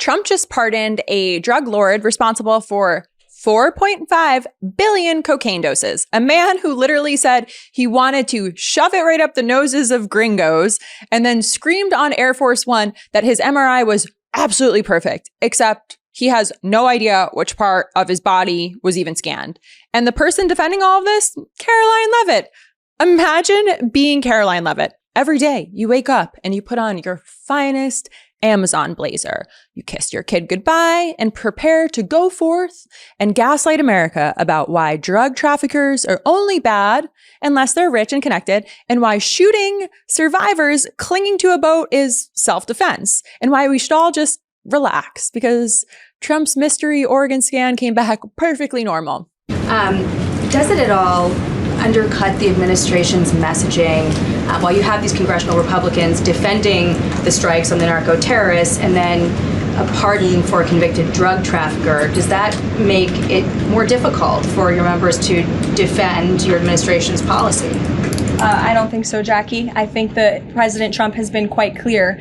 Trump just pardoned a drug lord responsible for 4.5 billion cocaine doses. A man who literally said he wanted to shove it right up the noses of gringos and then screamed on Air Force One that his MRI was absolutely perfect, except he has no idea which part of his body was even scanned. And the person defending all of this, Karoline Leavitt. Imagine being Karoline Leavitt. Every day you wake up and you put on your finest Amazon blazer. You kiss your kid goodbye and prepare to go forth and gaslight America about why drug traffickers are only bad unless they're rich and connected, and why shooting survivors clinging to a boat is self-defense, and why we should all just relax because Trump's mystery organ scan came back perfectly normal. Does it at all undercut the administration's messaging while you have these congressional Republicans defending the strikes on the narco terrorists and then a pardon for a convicted drug trafficker? Does that make it more difficult for your members to defend your administration's policy? I don't think so, Jackie. I think that President Trump has been quite clear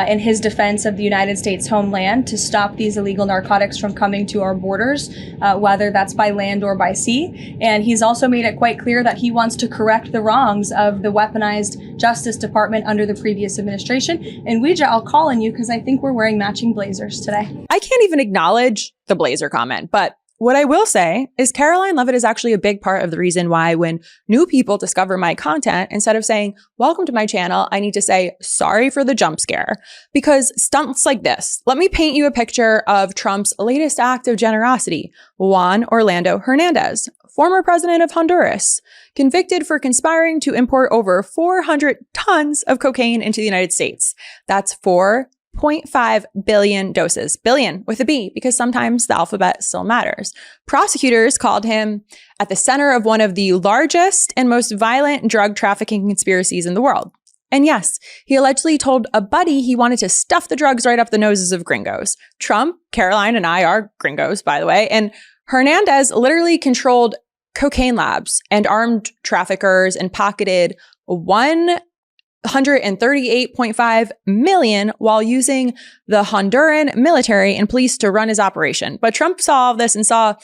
in his defense of the United States homeland to stop these illegal narcotics from coming to our borders, whether that's by land or by sea. And he's also made it quite clear that he wants to correct the wrongs of the weaponized Justice Department under the previous administration. And Ouija, I'll call on you because I think we're wearing matching blazers today. I can't even acknowledge the blazer comment, but what I will say is Karoline Leavitt is actually a big part of the reason why when new people discover my content, instead of saying, welcome to my channel, I need to say, sorry for the jump scare. Because stunts like this, let me paint you a picture of Trump's latest act of generosity. Juan Orlando Hernandez, former president of Honduras, convicted for conspiring to import over 400 tons of cocaine into the United States. That's 4.5 billion doses. Billion with a B, because sometimes the alphabet still matters. Prosecutors called him at the center of one of the largest and most violent drug trafficking conspiracies in the world. And yes, he allegedly told a buddy he wanted to stuff the drugs right up the noses of gringos. Trump, Karoline, and I are gringos, by the way. And Hernandez literally controlled cocaine labs and armed traffickers and pocketed 138.5 million while using the Honduran military and police to run his operation. But Trump saw all this and saw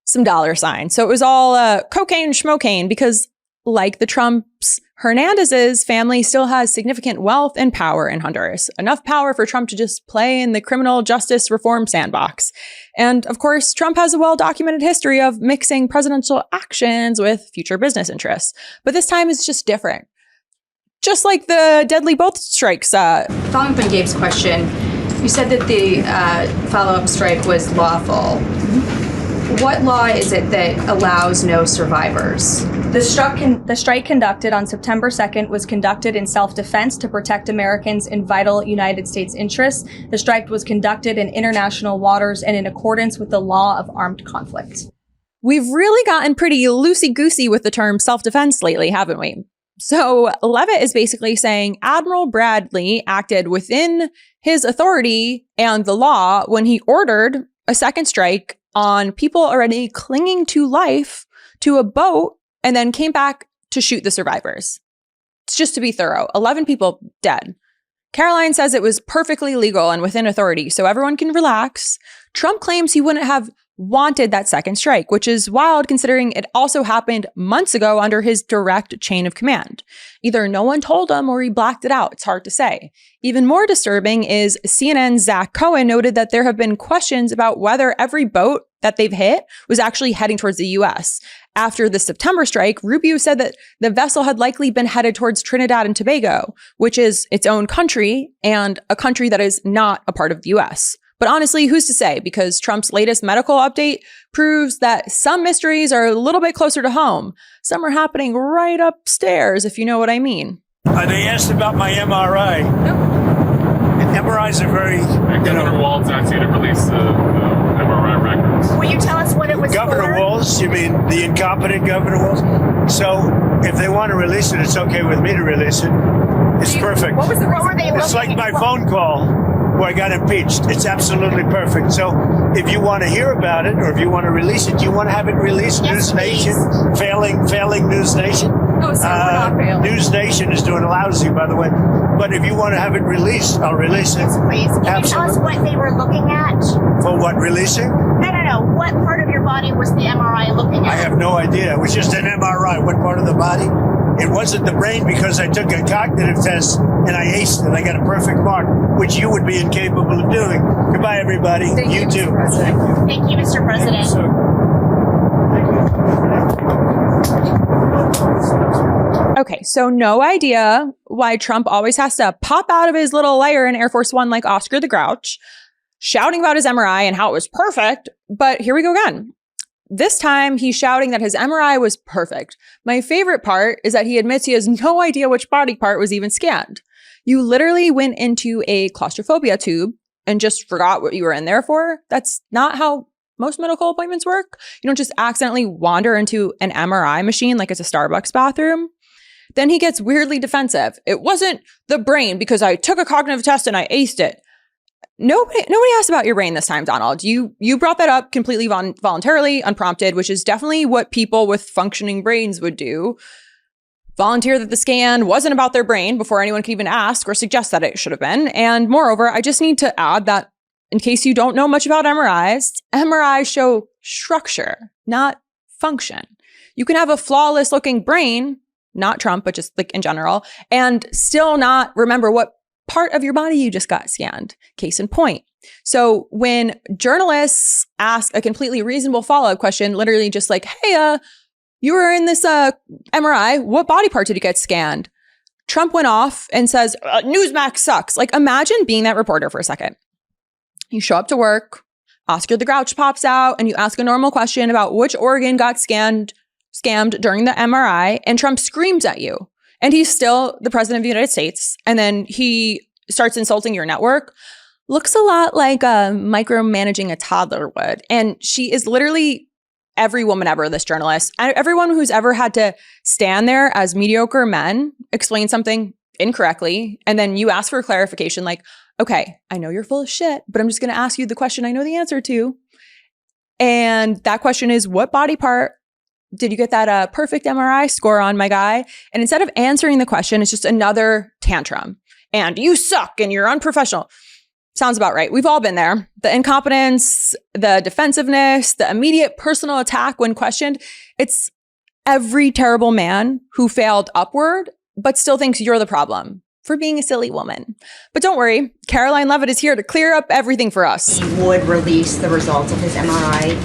some dollar signs. So it was all cocaine, schmocaine, because like the Trumps, Hernandez's family still has significant wealth and power in Honduras. Enough power for Trump to just play in the criminal justice reform sandbox. And of course, Trump has a well-documented history of mixing presidential actions with future business interests. But this time is just different. Just like the deadly boat strikes. Following up on Gabe's question, you said that the follow-up strike was lawful. What law is it that allows no survivors? The strike conducted on September 2nd was conducted in self-defense to protect Americans in vital United States interests. The strike was conducted in international waters and in accordance with the law of armed conflict. We've really gotten pretty loosey-goosey with the term self-defense lately, haven't we? So Leavitt is basically saying Admiral Bradley acted within his authority and the law when he ordered a second strike on people already clinging to life to a boat and then came back to shoot the survivors. It's just to be thorough, 11 people dead. Karoline says it was perfectly legal and within authority, so everyone can relax. Trump claims he wouldn't have wanted that second strike, which is wild considering it also happened months ago under his direct chain of command. Either no one told him or he blacked it out. It's hard to say. Even more disturbing is CNN's Zach Cohen noted that there have been questions about whether every boat that they've hit was actually heading towards the US. After the September strike, Rubio said that the vessel had likely been headed towards Trinidad and Tobago, which is its own country and a country that is not a part of the US. But honestly, who's to say? Because Trump's latest medical update proves that some mysteries are a little bit closer to home. Some are happening right upstairs, if you know what I mean. They asked about my MRI. Nope. MRIs are very... Governor Walz asked you to release the MRI records. Will you tell us what it was Governor for? Walz? You mean the incompetent Governor Walz? So if they want to release it, it's okay with me to release it. It's perfect. What were they It's like looking my for? phone call where I got impeached. It's absolutely perfect. So if you want to hear about it or if you want to release it, do you want to have it released? Yes, News Nation? Failing News Nation? Oh, so we're not failing. News Nation is doing lousy, by the way. But if you want to have it released, I'll release it. Yes, please. Can you tell us Absolutely. what they were looking at? For what, releasing? No. What part of your body was the MRI looking at? I have no idea. It was just an MRI. What part of the body? It wasn't the brain because I took a cognitive test and I aced it. I got a perfect mark, which you would be incapable of doing. Goodbye, everybody. You too. Thank you, Mr. President. Okay, so no idea why Trump always has to pop out of his little lair in Air Force One like Oscar the Grouch, shouting about his MRI and how it was perfect. But here we go again. This time, he's shouting that his MRI was perfect. My favorite part is that he admits he has no idea which body part was even scanned. You literally went into a claustrophobia tube and just forgot what you were in there for. That's not how most medical appointments work. You don't just accidentally wander into an MRI machine like it's a Starbucks bathroom. Then he gets weirdly defensive. It wasn't the brain because I took a cognitive test and I aced it. Nobody asked about your brain this time, Donald. You brought that up completely voluntarily, unprompted, which is definitely what people with functioning brains would do. Volunteer that the scan wasn't about their brain before anyone could even ask or suggest that it should have been. And moreover, I just need to add that in case you don't know much about MRIs, MRIs show structure, not function. You can have a flawless looking brain, not Trump, but just like in general, and still not remember what part of your body you just got scanned. Case in point. So when journalists ask a completely reasonable follow-up question, literally just like, hey, you were in this MRI, what body part did you get scanned? Trump went off and says, Newsmax sucks. Like, imagine being that reporter for a second. You show up to work, Oscar the Grouch pops out, and you ask a normal question about which organ got scammed during the MRI, and Trump screams at you. And he's still the president of the United States. And then he starts insulting your network. Looks a lot like micromanaging a toddler would. And she is literally every woman ever, this journalist. And everyone who's ever had to stand there as mediocre men, explain something incorrectly, and then you ask for clarification like, okay, I know you're full of shit, but I'm just going to ask you the question I know the answer to. And that question is, what body part did you get that perfect MRI score on, my guy? And instead of answering the question, it's just another tantrum. And you suck and you're unprofessional. Sounds about right. We've all been there. The incompetence, the defensiveness, the immediate personal attack when questioned. It's every terrible man who failed upward, but still thinks you're the problem for being a silly woman. But don't worry, Karoline Leavitt is here to clear up everything for us. He would release the results of his MRI.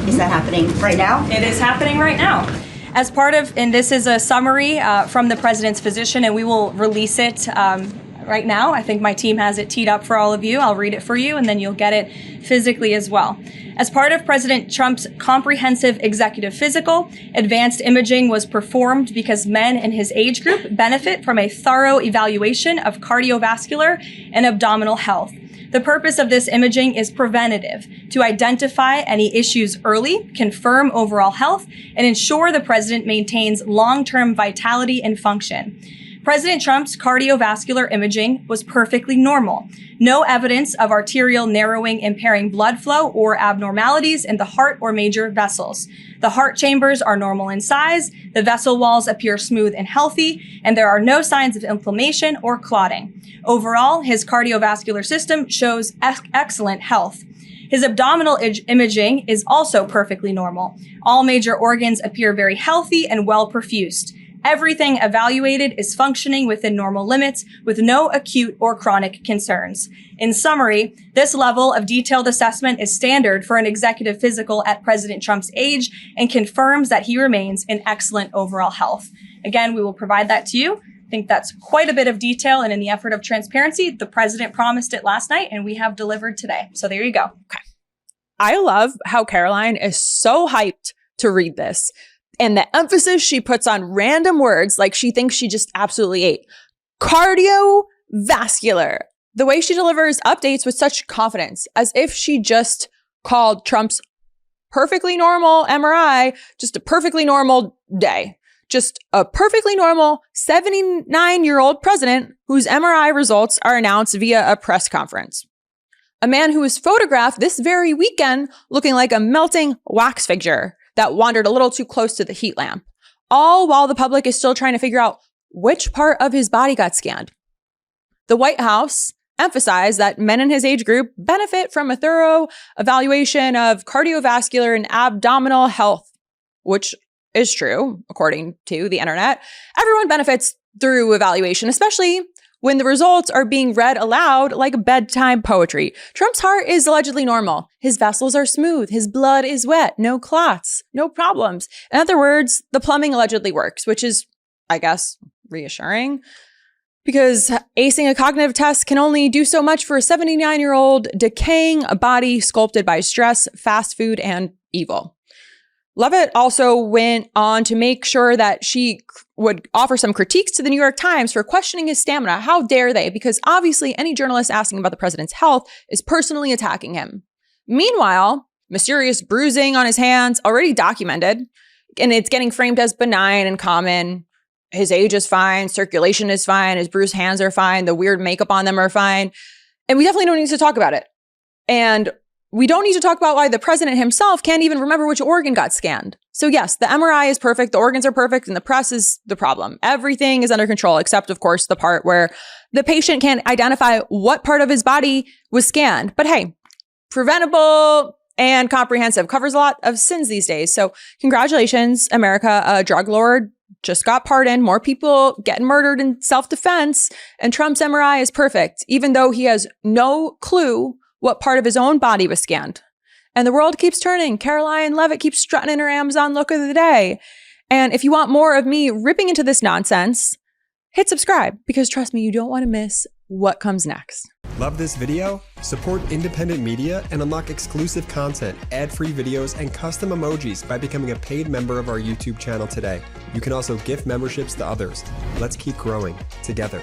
Is that happening right now? It is happening right now. As part of, and this is a summary from the president's physician, and we will release it right now. I think my team has it teed up for all of you. I'll read it for you, and then you'll get it physically as well. As part of President Trump's comprehensive executive physical, advanced imaging was performed because men in his age group benefit from a thorough evaluation of cardiovascular and abdominal health. The purpose of this imaging is preventative, to identify any issues early, confirm overall health, and ensure the president maintains long-term vitality and function. President Trump's cardiovascular imaging was perfectly normal. No evidence of arterial narrowing impairing blood flow or abnormalities in the heart or major vessels. The heart chambers are normal in size, the vessel walls appear smooth and healthy, and there are no signs of inflammation or clotting. Overall, his cardiovascular system shows excellent health. His abdominal imaging is also perfectly normal. All major organs appear very healthy and well perfused. Everything evaluated is functioning within normal limits with no acute or chronic concerns. In summary, this level of detailed assessment is standard for an executive physical at President Trump's age and confirms that he remains in excellent overall health. Again, we will provide that to you. I think that's quite a bit of detail, and in the effort of transparency, the president promised it last night, and we have delivered today. So there you go. Okay. I love how Karoline is so hyped to read this. And the emphasis she puts on random words like she thinks she just absolutely ate. Cardiovascular. The way she delivers updates with such confidence, as if she just called Trump's perfectly normal MRI just a perfectly normal day. Just a perfectly normal 79-year-old president whose MRI results are announced via a press conference. A man who was photographed this very weekend looking like a melting wax figure that wandered a little too close to the heat lamp, all while the public is still trying to figure out which part of his body got scanned. The White House emphasized that men in his age group benefit from a thorough evaluation of cardiovascular and abdominal health, which is true, according to the internet. Everyone benefits through evaluation, especially when the results are being read aloud like bedtime poetry. Trump's heart is allegedly normal. His vessels are smooth. His blood is wet. No clots. No problems. In other words, the plumbing allegedly works, which is, I guess, reassuring. Because acing a cognitive test can only do so much for a 79-year-old decaying body sculpted by stress, fast food, and evil. Leavitt also went on to make sure that she would offer some critiques to the New York Times for questioning his stamina. How dare they? Because obviously any journalist asking about the president's health is personally attacking him. Meanwhile, mysterious bruising on his hands, already documented, and it's getting framed as benign and common. His age is fine, circulation is fine, his bruised hands are fine, the weird makeup on them are fine. And we definitely don't need to talk about it. And we don't need to talk about why the president himself can't even remember which organ got scanned. So yes, the MRI is perfect, the organs are perfect, and the press is the problem. Everything is under control, except of course the part where the patient can't identify what part of his body was scanned. But hey, preventable and comprehensive, covers a lot of sins these days. So congratulations, America, a drug lord just got pardoned, more people getting murdered in self-defense, and Trump's MRI is perfect, even though he has no clue what part of his own body was scanned. And the world keeps turning. Karoline Leavitt keeps strutting in her Amazon look of the day. And if you want more of me ripping into this nonsense, hit subscribe, because trust me, you don't want to miss what comes next. Love this video? Support independent media and unlock exclusive content, ad-free videos, and custom emojis by becoming a paid member of our YouTube channel today. You can also gift memberships to others. Let's keep growing together.